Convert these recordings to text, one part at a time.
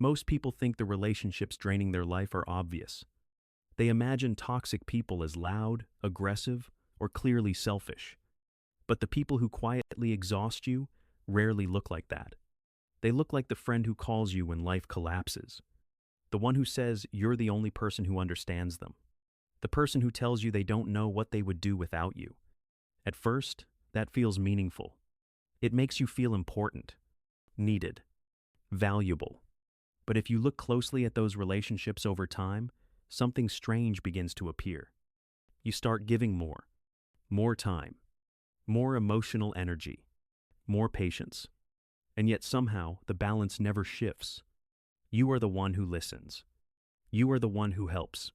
Most people think the relationships draining their life are obvious. They imagine toxic people as loud, aggressive, or clearly selfish. But the people who quietly exhaust you rarely look like that. They look like the friend who calls you when life collapses. The one who says you're the only person who understands them. The person who tells you they don't know what they would do without you. At first, that feels meaningful. It makes you feel important, needed, valuable. But if you look closely at those relationships over time, something strange begins to appear. You start giving more time, more emotional energy, more patience. And yet somehow the balance never shifts. You are the one who listens. You are the one who helps.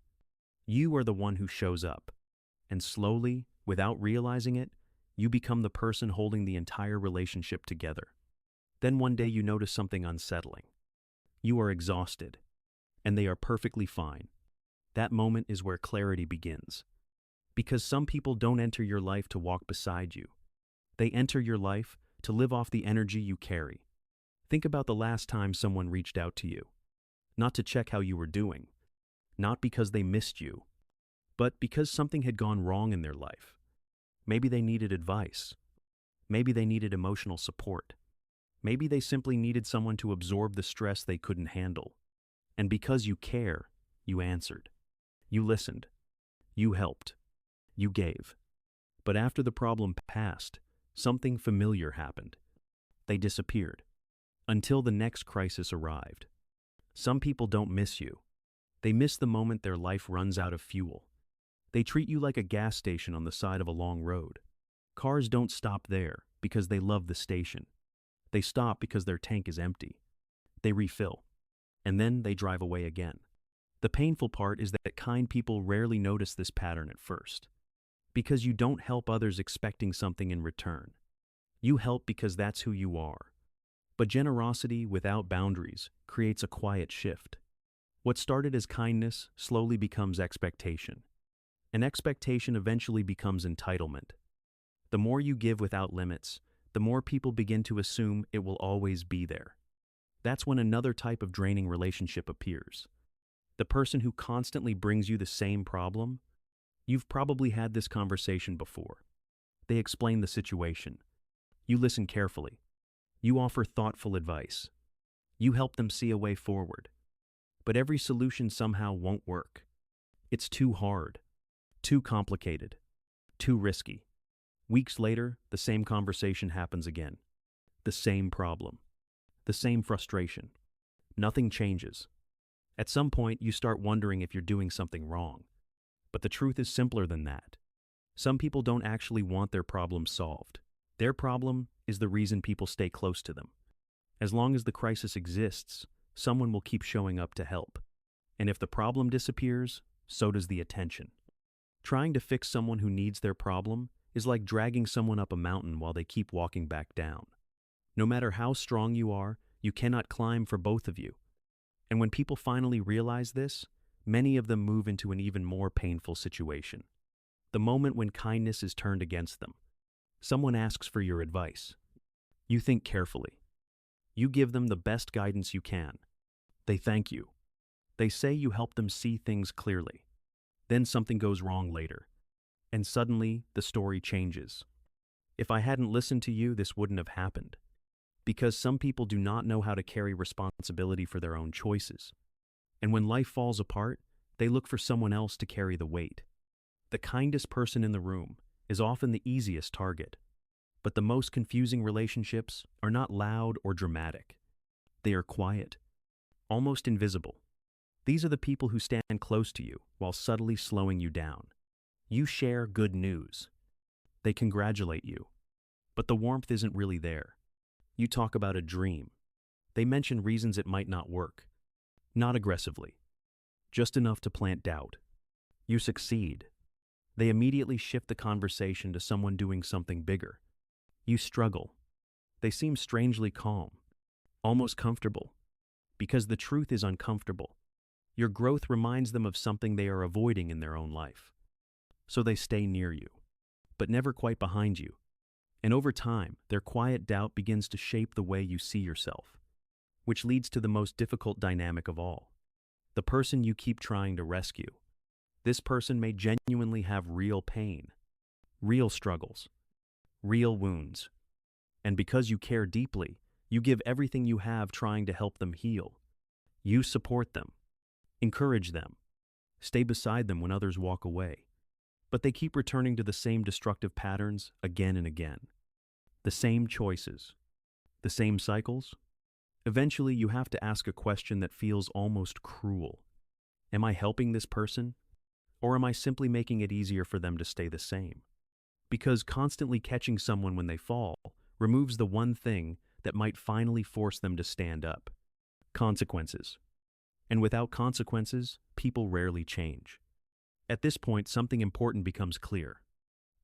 You are the one who shows up. And slowly, without realizing it, you become the person holding the entire relationship together. Then one day you notice something unsettling. You are exhausted, and they are perfectly fine. That moment is where clarity begins. Because some people don't enter your life to walk beside you. They enter your life to live off the energy you carry. Think about the last time someone reached out to you. Not to check how you were doing. Not because they missed you. But because something had gone wrong in their life. Maybe they needed advice. Maybe they needed emotional support. Maybe they simply needed someone to absorb the stress they couldn't handle. And because you care, you answered. You listened. You helped. You gave. But after the problem passed, something familiar happened. They disappeared. Until the next crisis arrived. Some people don't miss you. They miss the moment their life runs out of fuel. They treat you like a gas station on the side of a long road. Cars don't stop there because they love the station. They stop because their tank is empty. They refill. And then they drive away again. The painful part is that kind people rarely notice this pattern at first. Because you don't help others expecting something in return. You help because that's who you are. But generosity without boundaries creates a quiet shift. What started as kindness slowly becomes expectation. And expectation eventually becomes entitlement. The more you give without limits, the more people begin to assume it will always be there. That's when another type of draining relationship appears. The person who constantly brings you the same problem. You've probably had this conversation before. They explain the situation. You listen carefully. You offer thoughtful advice. You help them see a way forward. But every solution somehow won't work. It's too hard, too complicated, too risky. Weeks later, the same conversation happens again. The same problem. The same frustration. Nothing changes. At some point, you start wondering if you're doing something wrong. But the truth is simpler than that. Some people don't actually want their problem solved. Their problem is the reason people stay close to them. As long as the crisis exists, someone will keep showing up to help. And if the problem disappears, so does the attention. Trying to fix someone who needs their problem is like dragging someone up a mountain while they keep walking back down. No matter how strong you are, you cannot climb for both of you. And when people finally realize this, many of them move into an even more painful situation. The moment when kindness is turned against them. Someone asks for your advice. You think carefully. You give them the best guidance you can. They thank you. They say you help them see things clearly. Then something goes wrong later. And suddenly, the story changes. If I hadn't listened to you, this wouldn't have happened. Because some people do not know how to carry responsibility for their own choices. And when life falls apart, they look for someone else to carry the weight. The kindest person in the room is often the easiest target. But the most confusing relationships are not loud or dramatic. They are quiet, almost invisible. These are the people who stand close to you while subtly slowing you down. You share good news. They congratulate you. But the warmth isn't really there. You talk about a dream. They mention reasons it might not work. Not aggressively. Just enough to plant doubt. You succeed. They immediately shift the conversation to someone doing something bigger. You struggle. They seem strangely calm, almost comfortable. Because the truth is uncomfortable. Your growth reminds them of something they are avoiding in their own life. So they stay near you, but never quite behind you. And over time, their quiet doubt begins to shape the way you see yourself. which leads to the most difficult dynamic of all. The person you keep trying to rescue. This person may genuinely have real pain, real struggles, real wounds. And because you care deeply, you give everything you have trying to help them heal. You support them, encourage them, stay beside them when others walk away. But they keep returning to the same destructive patterns again and again. The same choices, the same cycles. Eventually, you have to ask a question that feels almost cruel. Am I helping this person? Or am I simply making it easier for them to stay the same? Because constantly catching someone when they fall removes the one thing that might finally force them to stand up: consequences. And without consequences, people rarely change. At this point, something important becomes clear.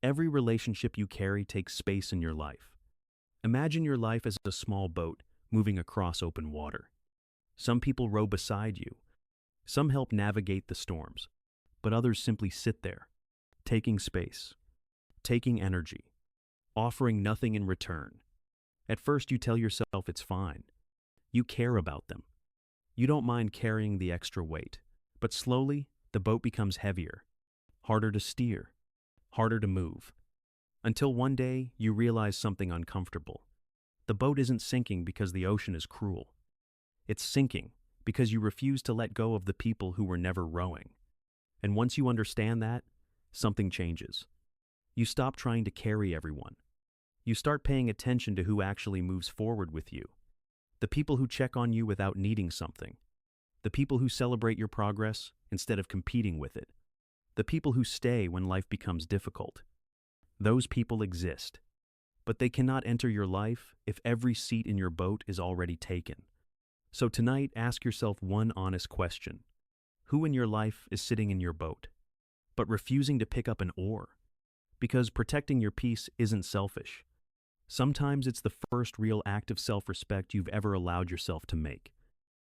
Every relationship you carry takes space in your life. Imagine your life as a small boat moving across open water. Some people row beside you. Some help navigate the storms, but others simply sit there, taking space, taking energy, offering nothing in return. At first, you tell yourself it's fine. You care about them. You don't mind carrying the extra weight. But slowly, the boat becomes heavier, harder to steer, harder to move. Until one day, you realize something uncomfortable. The boat isn't sinking because the ocean is cruel. It's sinking because you refuse to let go of the people who were never rowing. And once you understand that, something changes. You stop trying to carry everyone. You start paying attention to who actually moves forward with you. The people who check on you without needing something. The people who celebrate your progress instead of competing with it. The people who stay when life becomes difficult. Those people exist. But they cannot enter your life if every seat in your boat is already taken. So tonight, ask yourself one honest question. Who in your life is sitting in your boat, but refusing to pick up an oar? Because protecting your peace isn't selfish. Sometimes it's the first real act of self-respect you've ever allowed yourself to make.